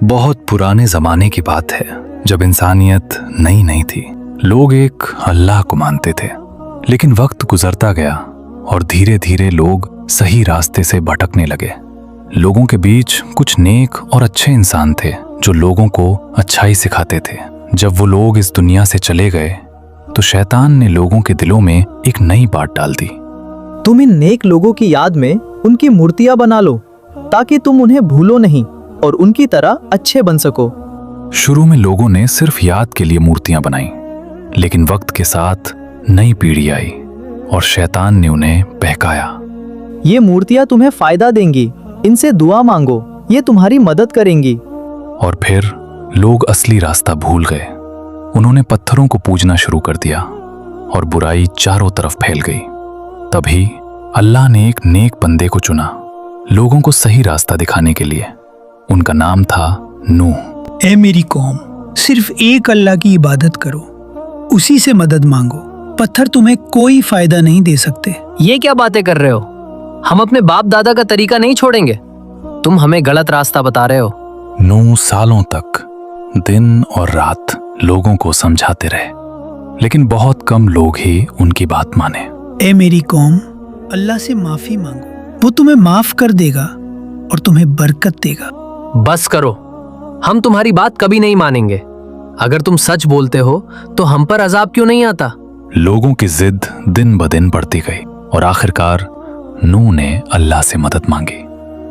बहुत पुराने जमाने की बात है, जब इंसानियत नई नई थी। लोग एक अल्लाह को मानते थे, लेकिन वक्त गुजरता गया और धीरे धीरे लोग सही रास्ते से भटकने लगे। लोगों के बीच कुछ नेक और अच्छे इंसान थे जो लोगों को अच्छाई सिखाते थे। जब वो लोग इस दुनिया से चले गए तो शैतान ने लोगों के दिलों में एक नई बात डाल दी। तुम इन नेक लोगों की याद में उनकी मूर्तियां बना लो, ताकि तुम उन्हें भूलो नहीं और उनकी तरह अच्छे बन सको। शुरू में लोगों ने सिर्फ याद के लिए मूर्तियां बनाई, लेकिन वक्त के साथ नई पीढ़ी आई और शैतान ने उन्हें बहकाया। ये मूर्तियां तुम्हें फायदा देंगी, इनसे दुआ मांगो, ये तुम्हारी मदद करेंगी। और फिर लोग असली रास्ता भूल गए। उन्होंने पत्थरों को पूजना शुरू कर दिया और बुराई चारों तरफ फैल गई। तभी अल्लाह ने एक नेक बंदे को चुना, लोगों को सही रास्ता दिखाने के लिए। उनका नाम था नूह। ए मेरी कौम, सिर्फ एक अल्लाह की इबादत करो, उसी से मदद मांगो। पत्थर तुम्हें कोई फायदा नहीं दे सकते। ये क्या बातें कर रहे हो? हम अपने बाप दादा का तरीका नहीं छोड़ेंगे। तुम हमें गलत रास्ता बता रहे हो। 9 सालों तक दिन और रात लोगों को समझाते रहे, लेकिन बहुत कम लोग ही उनकी बात माने। ए मेरी कौम, अल्लाह से माफी मांगो, वो तुम्हें माफ कर देगा और तुम्हें बरकत देगा। बस करो, हम तुम्हारी बात कभी नहीं मानेंगे। अगर तुम सच बोलते हो तो हम पर अजाब क्यों नहीं आता? लोगों की जिद दिन ब दिन बढ़ती गई और आखिरकार नूह ने अल्लाह से मदद मांगी।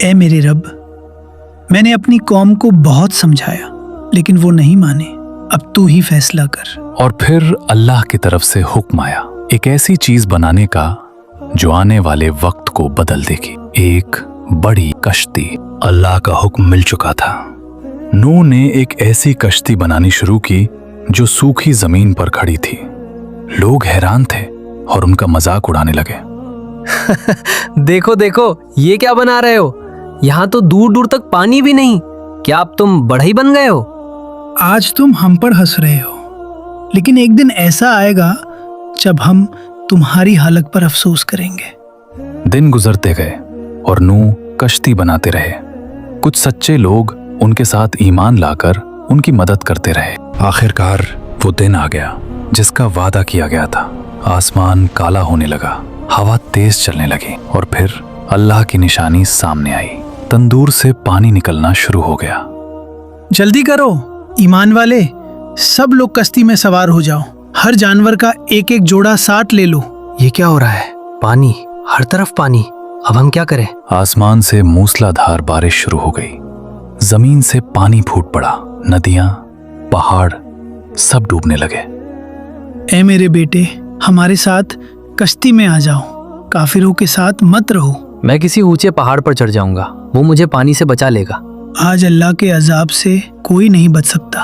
ए मेरे रब, मैंने अपनी कौम को बहुत समझाया, लेकिन वो नहीं माने। अब तू ही फैसला कर। और फिर अल्लाह की तरफ से हुक्म आया, एक ऐसी चीज बनाने का जो आने वाले वक्त को बदल देगी। एक बड़ी कश्ती। अल्लाह का हुक्म मिल चुका था। नूह ने एक ऐसी कश्ती बनानी शुरू की जो सूखी जमीन पर खड़ी थी। लोग हैरान थे और उनका मजाक उड़ाने लगे। देखो देखो, ये क्या बना रहे हो? यहाँ तो दूर दूर तक पानी भी नहीं। क्या अब तुम बढ़ई बन गए हो? आज तुम हम पर हंस रहे हो, लेकिन एक दिन ऐसा आएगा जब हम तुम्हारी हालत पर अफसोस करेंगे। दिन गुजरते गए और नूह कश्ती बनाते रहे। कुछ सच्चे लोग उनके साथ ईमान लाकर उनकी मदद करते रहे। आखिरकार वो दिन आ गया जिसका वादा किया गया था। आसमान काला होने लगा, हवा तेज चलने लगी और फिर अल्लाह की निशानी सामने आई। तंदूर से पानी निकलना शुरू हो गया। जल्दी करो ईमान वाले, सब लोग कश्ती में सवार हो जाओ। हर जानवर का एक एक जोड़ा साथ ले लो। ये क्या हो रहा है? पानी, हर तरफ पानी। अब हम क्या करें? आसमान से मूसलाधार बारिश शुरू हो गई। जमीन से पानी फूट पड़ा। नदियां, पहाड़ सब डूबने लगे। ए मेरे बेटे, हमारे साथ कश्ती में आ जाओ, काफिरों के साथ मत रहो। मैं किसी ऊंचे पहाड़ पर चढ़ जाऊंगा, वो मुझे पानी से बचा लेगा। आज अल्लाह के अजाब से कोई नहीं बच सकता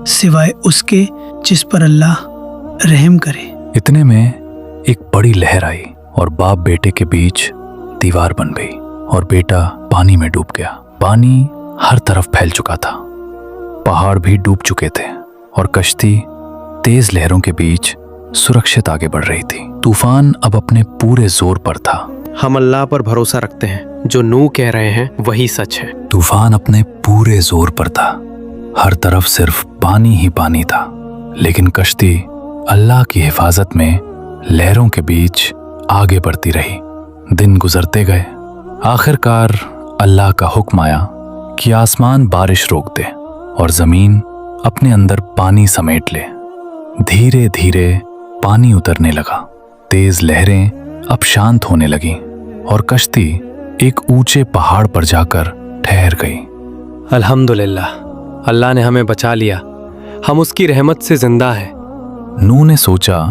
सिवाय उसके जिस पर अल्लाह रहम करे। इतने में एक बड़ी लहर आई और बाप बेटे के बीच दीवार बन गई और बेटा पानी में डूब गया। पानी हर तरफ फैल चुका था, पहाड़ भी डूब चुके थे और कश्ती तेज लहरों के बीच सुरक्षित आगे बढ़ रही थी। तूफान अब अपने पूरे जोर पर था। हम अल्लाह पर भरोसा रखते हैं, जो नूह कह रहे हैं वही सच है। तूफान अपने पूरे जोर पर था, हर तरफ सिर्फ पानी ही पानी था, लेकिन कश्ती अल्लाह की हिफाजत में लहरों के बीच आगे बढ़ती रही। दिन गुजरते गए। आखिरकार अल्लाह का हुक्म आया कि आसमान बारिश रोक दे और जमीन अपने अंदर पानी समेट ले। धीरे धीरे पानी उतरने लगा। तेज लहरें अब शांत होने लगी और कश्ती एक ऊंचे पहाड़ पर जाकर ठहर गई। अल्हम्दुलिल्लाह, अल्लाह ने हमें बचा लिया। हम उसकी रहमत से जिंदा हैं। नूह ने सोचा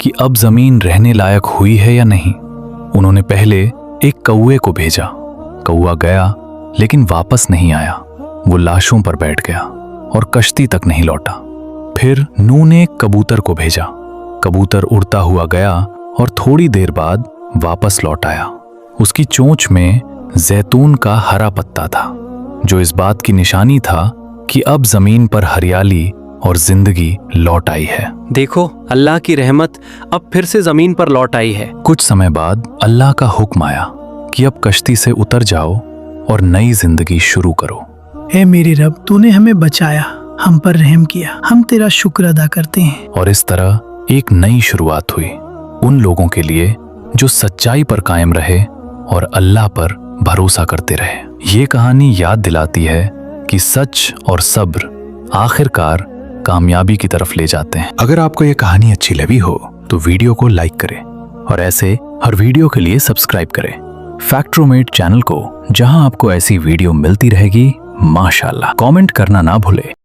कि अब जमीन रहने लायक हुई है या नहीं। उन्होंने पहले एक कौवे को भेजा। कौवा गया लेकिन वापस नहीं आया। वो लाशों पर बैठ गया और कश्ती तक नहीं लौटा। फिर नूह ने एक कबूतर को भेजा। कबूतर उड़ता हुआ गया और थोड़ी देर बाद वापस लौट आया। उसकी चोंच में जैतून का हरा पत्ता था, जो इस बात की निशानी था कि अब जमीन पर हरियाली और जिंदगी लौट आई है। देखो, अल्लाह की रहमत अब फिर से जमीन पर लौट आई है। कुछ समय बाद अल्लाह का हुक्म आया कि अब कश्ती से उतर जाओ और नई जिंदगी शुरू करो। ए मेरे रब, तूने हमें बचाया, हम पर रहम किया, हम तेरा शुक्र अदा करते हैं। और इस तरह एक नई शुरुआत हुई उन लोगों के लिए जो सच्चाई पर कायम रहे और अल्लाह पर भरोसा करते रहे। ये कहानी याद दिलाती है कि सच और सब्र आखिरकार कामयाबी की तरफ ले जाते हैं। अगर आपको ये कहानी अच्छी लगी हो तो वीडियो को लाइक करें और ऐसे हर वीडियो के लिए सब्सक्राइब करें फैक्ट्रोमेट चैनल को, जहां आपको ऐसी वीडियो मिलती रहेगी। माशाल्लाह। कमेंट करना ना भूलें।